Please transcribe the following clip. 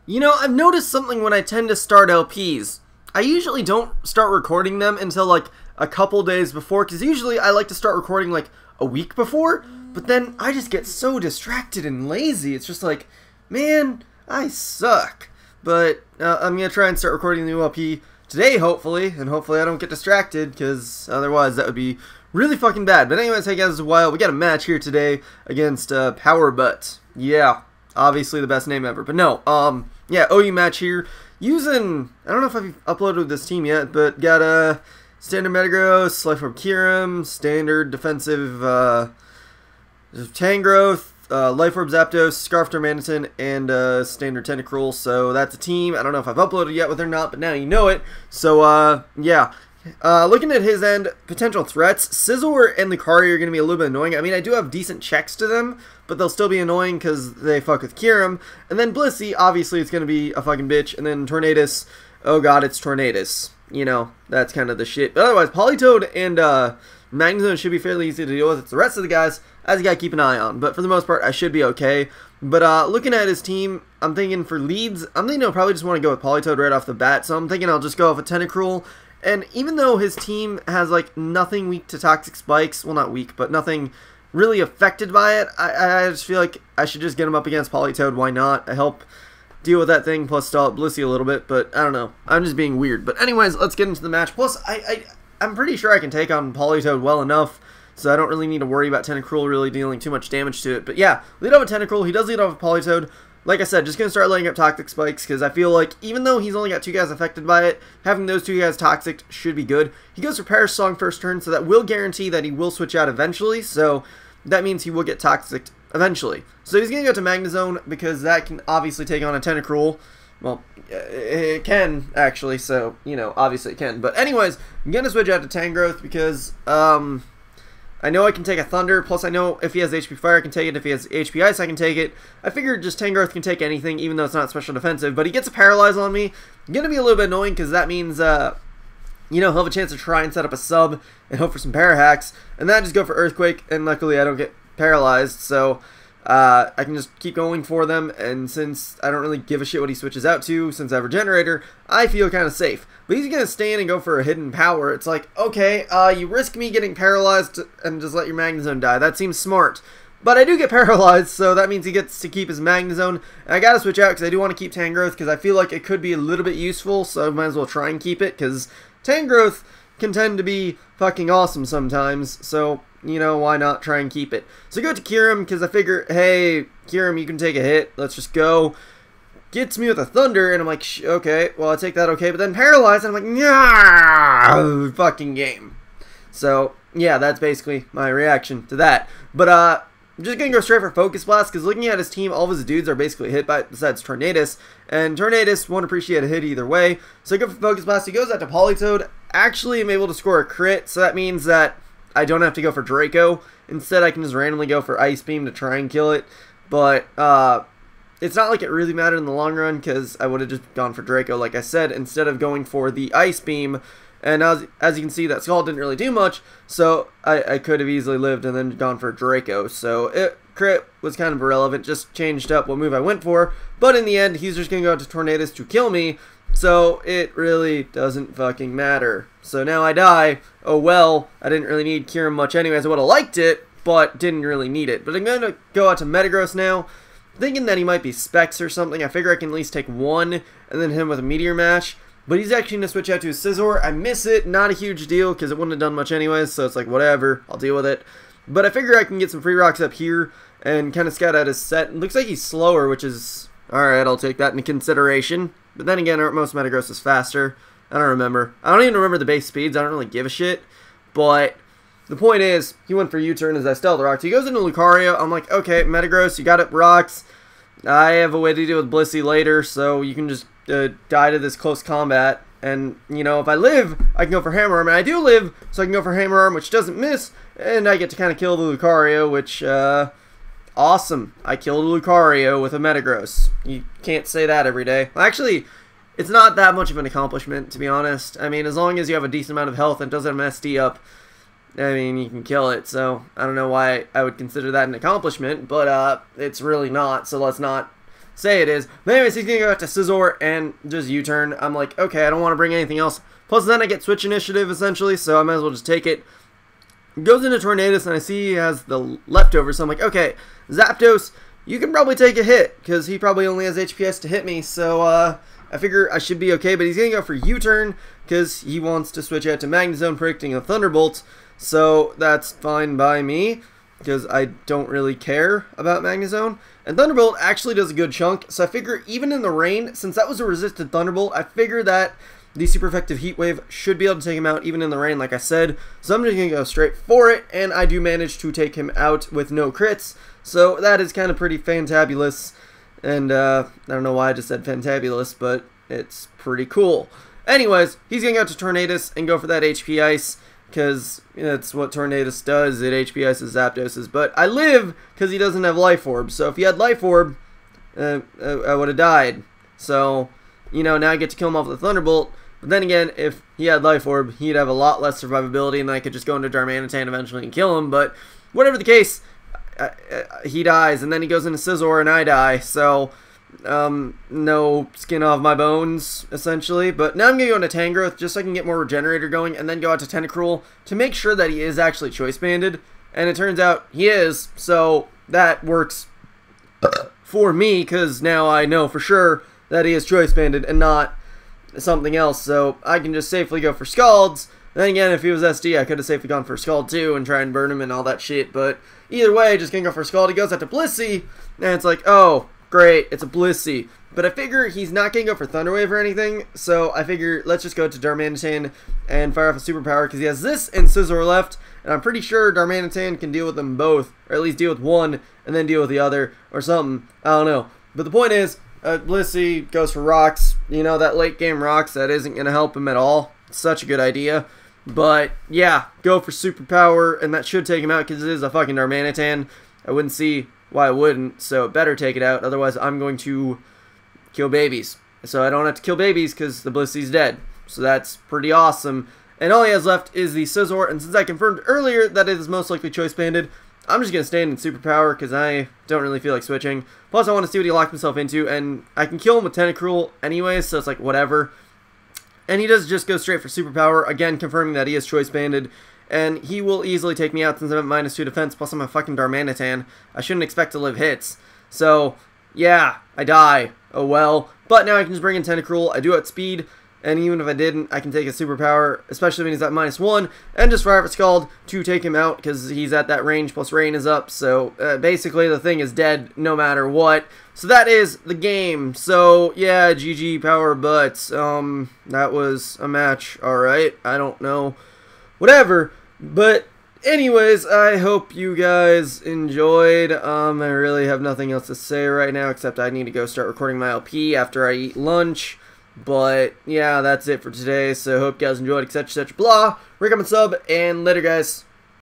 You know, I've noticed something when I tend to start LPs. I usually don't start recording them until like a couple days before, because usually I like to start recording like a week before, but then I just get so distracted and lazy. It's just like, man, I suck. But I'm going to try and start recording the new LP today, hopefully, and hopefully I don't get distracted, because otherwise that would be really fucking bad. But anyways, hey guys, it's a while. We got a match here today against POWERBUT. Yeah, obviously the best name ever. But no, yeah, OU match here. Using, I don't know if I've uploaded this team yet, but got a standard Metagross, Life Orb Kyurem, standard defensive Tangrowth, Life Orb Zapdos, Scarf Darmanitan, and standard Tentacruel. So that's a team. I don't know if I've uploaded yet with or not, but now you know it. So yeah. Looking at his end, potential threats, Scizor and Lucario are going to be a little bit annoying. I mean, I do have decent checks to them, but they'll still be annoying because they fuck with Kyurem. And then Blissey, obviously it's going to be a fucking bitch. And then Tornadus, oh god, it's Tornadus. You know, that's kind of the shit. But otherwise, Politoed and Magnezone should be fairly easy to deal with. It's the rest of the guys I just got to keep an eye on. But for the most part, I should be okay. But looking at his team, I'm thinking for leads, I'm thinking I'll probably just want to go with Politoed right off the bat. So I'm thinking I'll just go off a Tentacruel. And even though his team has, like, nothing weak to Toxic Spikes, well, not weak, but nothing really affected by it, I just feel like I should just get him up against Politoed. Why not? I help deal with that thing, plus stall up Blissey a little bit, but I don't know. I'm just being weird. But anyways, let's get into the match. Plus, I'm pretty sure I can take on Politoed well enough, so I don't really need to worry about Tentacruel really dealing too much damage to it. But yeah, lead off with Tentacruel. He does lead off with Politoed. Like I said, just going to start laying up Toxic Spikes, because I feel like, even though he's only got 2 guys affected by it, having those 2 guys Toxic should be good. He goes for Perish Song first turn, so that will guarantee that he will switch out eventually, so that means he will get Toxic eventually. So he's going to go to Magnezone, because that can obviously take on a Tentacruel. Well, it can, actually, so, you know, obviously it can. But anyways, I'm going to switch out to Tangrowth, because, I know I can take a Thunder, plus I know if he has HP Fire, I can take it. If he has HP Ice, I can take it. I figured just Tangrowth can take anything, even though it's not special defensive. But he gets a Paralyze on me. Going to be a little bit annoying, because that means, you know, he'll have a chance to try and set up a sub and hope for some Para Hacks. And then I just go for Earthquake, and luckily I don't get paralyzed. So I can just keep going for them, and since I don't really give a shit what he switches out to, since I have Regenerator, I feel kind of safe. But he's going to stand and go for a Hidden Power. It's like, okay, you risk me getting paralyzed and just let your Magnezone die. That seems smart. But I do get paralyzed, so that means he gets to keep his Magnezone. And I got to switch out because I do want to keep Tangrowth, because I feel like it could be a little bit useful, so I might as well try and keep it, because Tangrowth can tend to be fucking awesome sometimes, so, you know, why not try and keep it? So I go to Kyurem, because I figure, hey, Kyurem, you can take a hit, let's just go. Gets me with a Thunder, and I'm like, okay, well, I take that, okay, but then Paralyzed, and I'm like, nah, fucking game. So, yeah, that's basically my reaction to that. But, I'm just going to go straight for Focus Blast, because looking at his team, all of his dudes are basically hit by, besides Tornadus, and Tornadus won't appreciate a hit either way. So I go for Focus Blast. He goes out to Politoed. Actually, I'm able to score a crit, so that means that I don't have to go for Draco. Instead, I can just randomly go for Ice Beam to try and kill it. But, it's not like it really mattered in the long run, because I would have just gone for Draco, like I said, instead of going for the Ice Beam. And as you can see, that Skull didn't really do much, so I could have easily lived and then gone for Draco. So crit was kind of irrelevant, just changed up what move I went for. But in the end, he's just going to go to Tornadus to kill me, so it really doesn't fucking matter. So now I die. Oh well, I didn't really need Kyurem much anyways. I would have liked it, but didn't really need it. But I'm going to go out to Metagross now, thinking that he might be Specs or something. I figure I can at least take one and then hit him with a Meteor Mash. But he's actually going to switch out to his Scizor. I miss it. Not a huge deal, because it wouldn't have done much anyways. So it's like, whatever. I'll deal with it. But I figure I can get some free rocks up here and kind of scout out his set. It looks like he's slower, which is... alright, I'll take that into consideration. But then again, most Metagross is faster. I don't remember. I don't even remember the base speeds. I don't really give a shit. But the point is, he went for U-turn as I stealth the rocks. He goes into Lucario. I'm like, okay, Metagross, you got it, rocks. I have a way to deal with Blissey later, so you can just die to this close combat. And, you know, if I live, I can go for Hammer Arm. And I do live, so I can go for Hammer Arm, which doesn't miss. And I get to kind of kill the Lucario, which, awesome. I killed a Lucario with a Metagross. You can't say that every day. Actually, it's not that much of an accomplishment, to be honest. I mean, as long as you have a decent amount of health and doesn't have an SD up, I mean, you can kill it. So, I don't know why I would consider that an accomplishment, but, it's really not. So let's not say it is. But anyways, he's going to go out to Scizor and just U-turn. I'm like, okay, I don't want to bring anything else. Plus, then I get Switch Initiative, essentially, so I might as well just take it. Goes into Tornadus, and I see he has the leftovers, so I'm like, okay, Zapdos, you can probably take a hit, because he probably only has HPS to hit me, so I figure I should be okay, but he's going to go for U-turn, because he wants to switch out to Magnezone, predicting a Thunderbolt, so that's fine by me, because I don't really care about Magnezone. And Thunderbolt actually does a good chunk, so I figure even in the rain, since that was a resisted Thunderbolt, I figure that the super effective Heat Wave should be able to take him out even in the rain, like I said. So I'm just going to go straight for it, and I do manage to take him out with no crits. So that is kind of pretty fantabulous. And I don't know why I just said fantabulous, but it's pretty cool. Anyways, he's going to go to Tornadus and go for that HP Ice, because that's what Tornadus does. It HP Ices Zapdoses. But I live because he doesn't have Life Orb. So if he had Life Orb, I would have died. So, you know, now I get to kill him off with a Thunderbolt. But then again, if he had Life Orb, he'd have a lot less survivability, and then I could just go into Darmanitan eventually and kill him. But whatever the case, he dies, and then he goes into Scizor, and I die. So, no skin off my bones, essentially. But now I'm going to go into Tangrowth just so I can get more Regenerator going, and then go out to Tentacruel to make sure that he is actually Choice Banded. And it turns out he is, so that works for me, because now I know for sure that he is Choice Banded and not something else, so I can just safely go for Scalds. Then again, if he was SD, I could have safely gone for Scald too and try and burn him and all that shit, but either way, just gonna go for Scald. He goes out to Blissey, and it's like, oh, great, it's a Blissey. But I figure he's not gonna go for Thunder Wave or anything, so I figure let's just go to Darmanitan and fire off a superpower, because he has this and Scizor left, and I'm pretty sure Darmanitan can deal with them both, or at least deal with one, and then deal with the other, or something, I don't know. But the point is, Blissey goes for Rocks. You know, that late game Rocks, that isn't going to help him at all. It's such a good idea. But, yeah, go for Superpower, and that should take him out because it is a fucking Darmanitan. I wouldn't see why I wouldn't, so it better take it out. Otherwise, I'm going to kill babies. So I don't have to kill babies because the Blissey's dead. So that's pretty awesome. And all he has left is the Scizor, and since I confirmed earlier that it is most likely Choice Banded, I'm just going to stand in Superpower because I don't really feel like switching. Plus, I want to see what he locked himself into, and I can kill him with Tentacruel anyways, so it's like, whatever. And he does just go straight for Superpower, again, confirming that he is Choice Banded, and he will easily take me out since I'm at -2 defense, plus I'm a fucking Darmanitan. I shouldn't expect to live hits. So, yeah, I die. Oh well. But now I can just bring in Tentacruel. I do outspeed, and even if I didn't, I can take a Superpower, especially when he's at -1, and just fire for Scald to take him out, because he's at that range, plus Rain is up, so basically the thing is dead no matter what. So that is the game. So, yeah, GG POWERBUT. That was a match, alright, I don't know, whatever, but anyways, I hope you guys enjoyed. I really have nothing else to say right now, except I need to go start recording my LP after I eat lunch. But, yeah, that's it for today, so hope you guys enjoyed, etc, etc, blah. Recommend, sub, and later, guys.